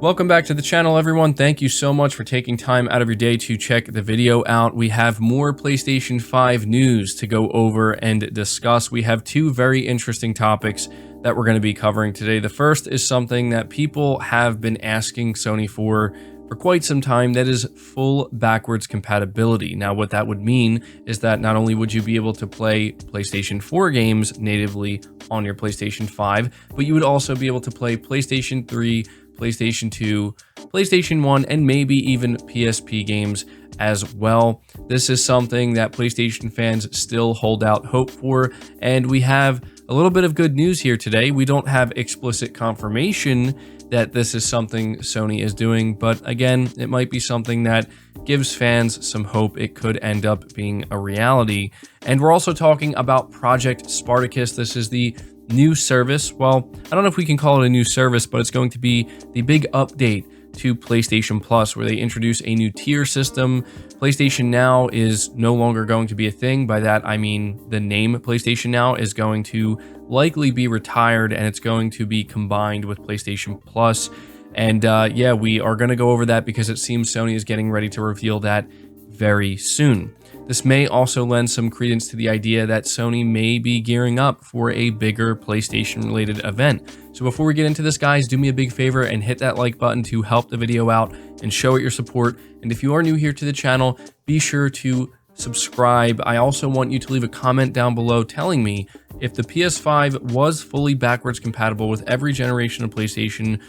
Welcome back to the channel, everyone. Thank you so much for taking time out of your day to check the video out. We have more PlayStation 5 news to go over and discuss. We have two very interesting topics that we're going to be covering today. The first is something that people have been asking Sony for quite some time, that is full backwards compatibility. Now, what that would mean is that not only would you be able to play PlayStation 4 games natively on your PlayStation 5, but you would also be able to play PlayStation 3, PlayStation 2, PlayStation 1, and maybe even PSP games as well. This is something that PlayStation fans still hold out hope for, and we have a little bit of good news here today. We don't have explicit confirmation that this is something Sony is doing, but again, it might be something that gives fans some hope it could end up being a reality. And we're also talking about Project Spartacus. This is the new service. Well, I don't know if we can call it a new service, but it's going to be the big update to PlayStation Plus, where they introduce a new tier system. PlayStation Now is no longer going to be a thing. By that, I mean the name PlayStation Now is going to likely be retired, and it's going to be combined with PlayStation Plus. And yeah, we are going to go over that because it seems Sony is getting ready to reveal that very soon. This may also lend some credence to the idea that Sony may be gearing up for a bigger PlayStation-related event. So before we get into this, guys, do me a big favor and hit that like button to help the video out and show it your support. And if you are new here to the channel, be sure to subscribe. I also want you to leave a comment down below telling me if the PS5 was fully backwards compatible with every generation of PlayStation,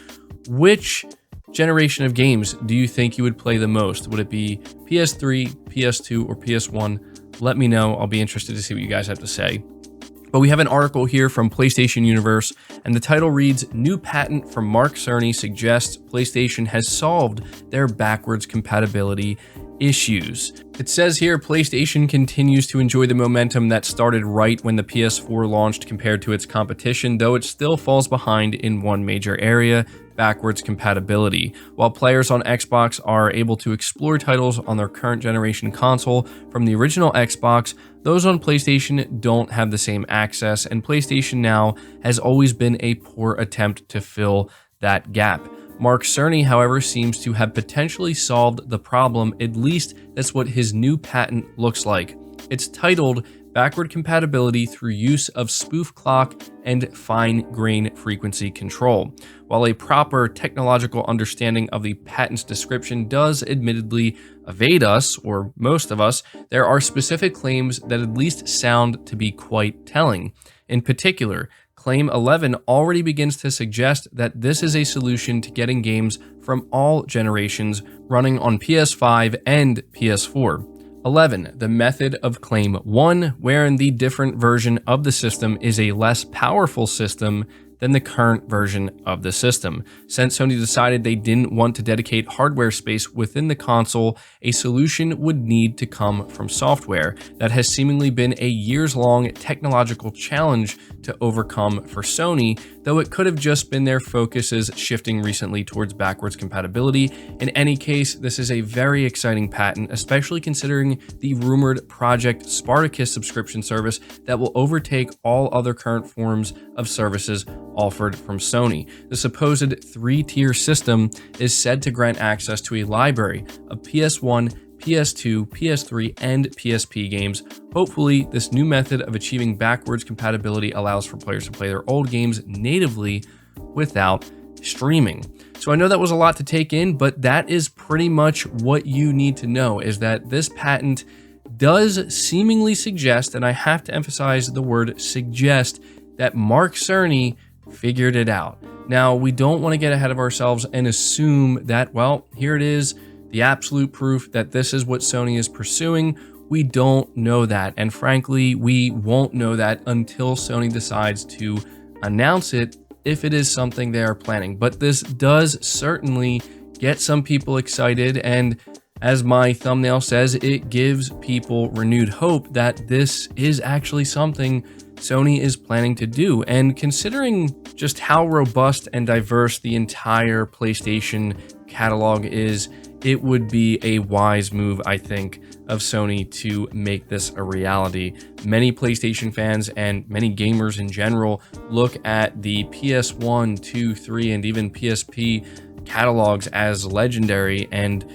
which generation of games do you think you would play the most? Would it be PS3, PS2, or PS1? Let me know. I'll be interested to see what you guys have to say. But we have an article here from PlayStation Universe, and the title reads, "New patent from Mark Cerny suggests PlayStation has solved their backwards compatibility issues." It says here, PlayStation continues to enjoy the momentum that started right when the PS4 launched compared to its competition, though it still falls behind in one major area: backwards compatibility. While players on Xbox are able to explore titles on their current generation console from the original Xbox, those on PlayStation don't have the same access, and PlayStation Now has always been a poor attempt to fill that gap. Mark Cerny, however, seems to have potentially solved the problem. At least that's what his new patent looks like. It's titled Backward Compatibility Through Use of Spoof Clock and Fine Grain Frequency Control. While a proper technological understanding of the patent's description does admittedly evade us, or most of us, there are specific claims that at least sound to be quite telling. In particular, Claim 11 already begins to suggest that this is a solution to getting games from all generations running on PS5 and PS4. 11. The method of Claim 1, wherein the different version of the system is a less powerful system than the current version of the system. Since Sony decided they didn't want to dedicate hardware space within the console, a solution would need to come from software. That has seemingly been a years-long technological challenge to overcome for Sony, though it could have just been their focuses shifting recently towards backwards compatibility. In any case, this is a very exciting patent, especially considering the rumored Project Spartacus subscription service that will overtake all other current forms of services offered from Sony. The supposed three-tier system is said to grant access to a library of PS1, PS2, PS3, and PSP games. Hopefully, this new method of achieving backwards compatibility allows for players to play their old games natively without streaming. So I know that was a lot to take in, but that is pretty much what you need to know, is that this patent does seemingly suggest, and I have to emphasize the word suggest, that Mark Cerny figured it out. Now, we don't want to get ahead of ourselves and assume that, well, here it is, the absolute proof that this is what Sony is pursuing. We don't know that, and frankly, we won't know that until Sony decides to announce it, if it is something they are planning. But this does certainly get some people excited, and as my thumbnail says, it gives people renewed hope that this is actually something Sony is planning to do. And considering just how robust and diverse the entire PlayStation catalog is, it would be a wise move, I think, of Sony to make this a reality. Many PlayStation fans and many gamers in general look at the PS1, 2, 3, and even PSP catalogs as legendary, and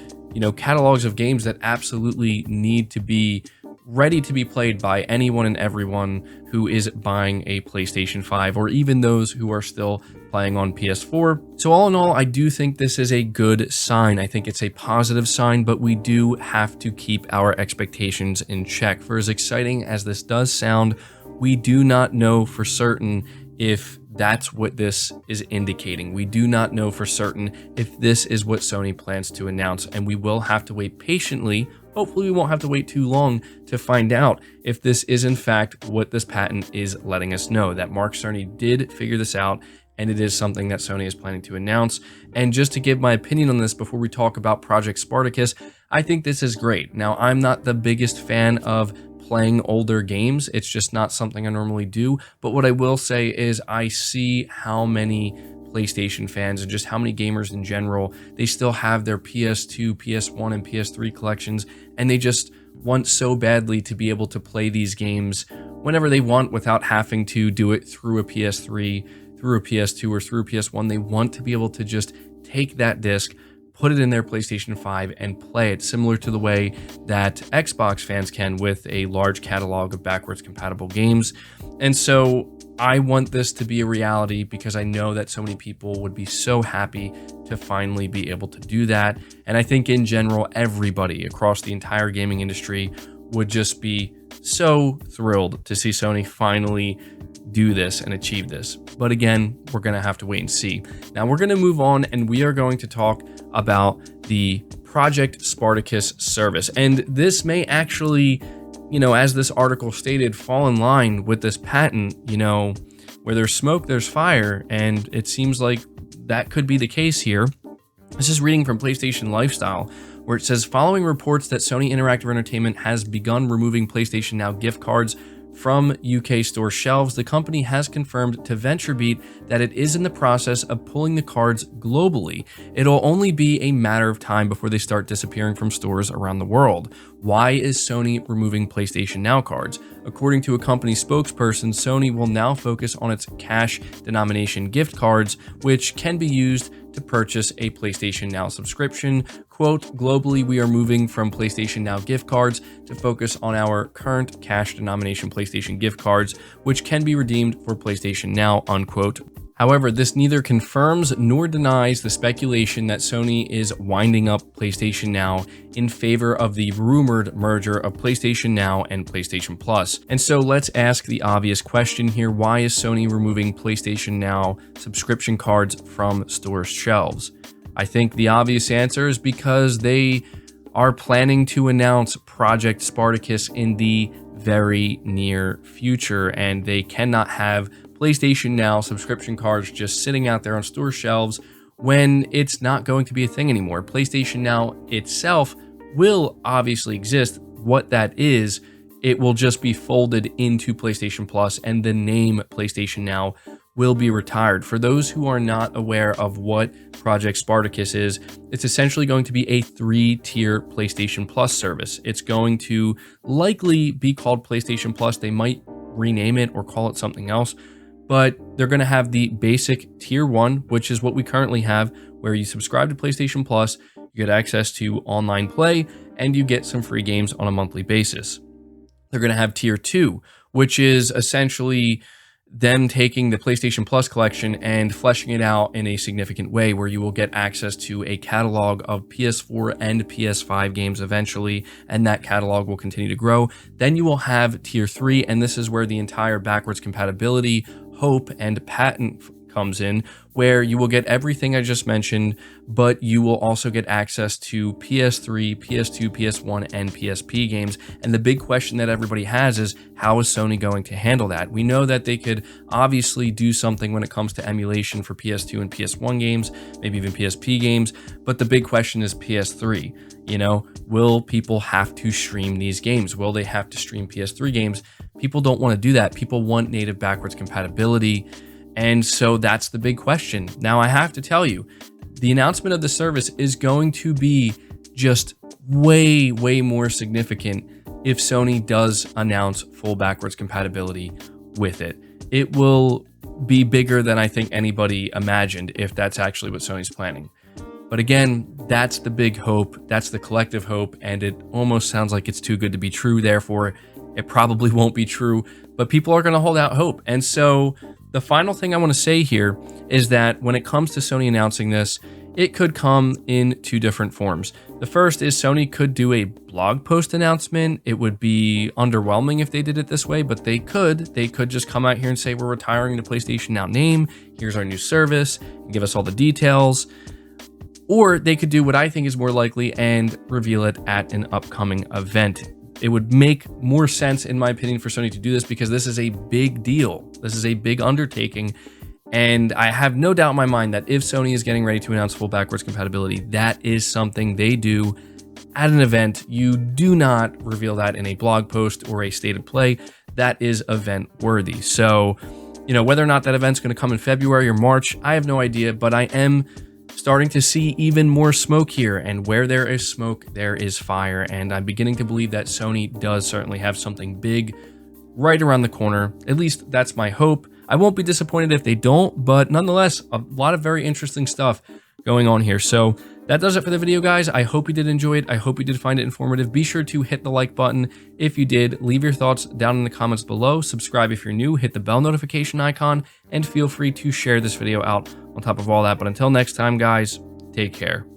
catalogs of games that absolutely need to be ready to be played by anyone and everyone who is buying a PlayStation 5, or even those who are still playing on PS4. So all in all, I do think this is a good sign. I think it's a positive sign, but we do have to keep our expectations in check. For as exciting as this does sound, we do not know for certain if that's what this is indicating. We do not know for certain if this is what Sony plans to announce, and we will have to wait patiently. Hopefully we won't have to wait too long to find out if this is in fact what this patent is letting us know, that Mark Cerny did figure this out, and it is something that Sony is planning to announce. And just to give my opinion on this before we talk about Project Spartacus, I think this is great. Now, I'm not the biggest fan of playing older games. It's just not something I normally do. But what I will say is I see how many PlayStation fans and just how many gamers in general, they still have their PS2, PS1, and PS3 collections, and they just want so badly to be able to play these games whenever they want without having to do it through a PS3, through a PS2, or through a PS1. They want to be able to just take that disc, put it in their PlayStation 5 and play it, similar to the way that Xbox fans can with a large catalog of backwards compatible games. And so I want this to be a reality because I know that so many people would be so happy to finally be able to do that. And I think in general, everybody across the entire gaming industry would just be so thrilled to see Sony finally do this and achieve this. But again, we're going to have to wait and see. Now we're going to move on, and we are going to talk about the Project Spartacus service. And this may actually, as this article stated, fall in line with this patent. Where there's smoke, there's fire. And it seems like that could be the case here. This is reading from PlayStation Lifestyle, where it says, following reports that Sony Interactive Entertainment has begun removing PlayStation Now gift cards from UK store shelves, the company has confirmed to VentureBeat that it is in the process of pulling the cards globally. It'll only be a matter of time before they start disappearing from stores around the world. Why is Sony removing PlayStation Now cards? According to a company spokesperson, Sony will now focus on its cash denomination gift cards, which can be used to purchase a PlayStation Now subscription. Quote, globally, we are moving from PlayStation Now gift cards to focus on our current cash denomination PlayStation gift cards, which can be redeemed for PlayStation Now, unquote. However, this neither confirms nor denies the speculation that Sony is winding up PlayStation Now in favor of the rumored merger of PlayStation Now and PlayStation Plus. And so let's ask the obvious question here. Why is Sony removing PlayStation Now subscription cards from store shelves? I think the obvious answer is because they are planning to announce Project Spartacus in the very near future, and they cannot have PlayStation Now subscription cards just sitting out there on store shelves when it's not going to be a thing anymore. PlayStation Now itself will obviously exist. What that is, it will just be folded into PlayStation Plus, and the name PlayStation Now will be retired. For those who are not aware of what Project Spartacus is, it's essentially going to be a 3-tier PlayStation Plus service. It's going to likely be called PlayStation Plus. They might rename it or call it something else, but they're going to have the basic tier 1, which is what we currently have, where you subscribe to PlayStation Plus, you get access to online play, and you get some free games on a monthly basis. They're going to have tier 2, which is essentially them taking the PlayStation Plus collection and fleshing it out in a significant way, where you will get access to a catalog of PS4 and PS5 games eventually, and that catalog will continue to grow. Then you will have tier 3, and this is where the entire backwards compatibility, hope, and patent comes in, where you will get everything I just mentioned, but you will also get access to PS3, PS2, PS1, and PSP games. And the big question that everybody has is, how is Sony going to handle that? We know that they could obviously do something when it comes to emulation for PS2 and PS1 games, maybe even PSP games, but the big question is PS3. Will people have to stream these games? Will they have to stream PS3 games? People don't want to do that. People want native backwards compatibility. And so that's the big question. Now, I have to tell you, the announcement of the service is going to be just way, way more significant if Sony does announce full backwards compatibility with it. It will be bigger than I think anybody imagined, if that's actually what Sony's planning. But again, that's the big hope, that's the collective hope, and it almost sounds like it's too good to be true, therefore it probably won't be true, but people are going to hold out hope. And so the final thing I want to say here is that when it comes to Sony announcing this, it could come in two different forms. The first is Sony could do a blog post announcement. It would be underwhelming if they did it this way, but they could just come out here and say, we're retiring the PlayStation Now name, here's our new service, and give us all the details. Or they could do what I think is more likely and reveal it at an upcoming event. It would make more sense, in my opinion, for Sony to do this because this is a big deal. This is a big undertaking. And I have no doubt in my mind that if Sony is getting ready to announce full backwards compatibility, that is something they do at an event. You do not reveal that in a blog post or a state of play. That is event worthy. So, you know, whether or not that event's going to come in February or March, I have no idea, but I am starting to see even more smoke here, and where there is smoke, there is fire, and I'm beginning to believe that Sony does certainly have something big right around the corner. At least that's my hope. I won't be disappointed if they don't, but nonetheless, a lot of very interesting stuff going on here. So that does it for the video, guys. I hope you did enjoy it. I hope you did find it informative. Be sure to hit the like button if you did. Leave your thoughts down in the comments below. Subscribe if you're new. Hit the bell notification icon, and feel free to share this video out on top of all that. But until next time, guys, take care.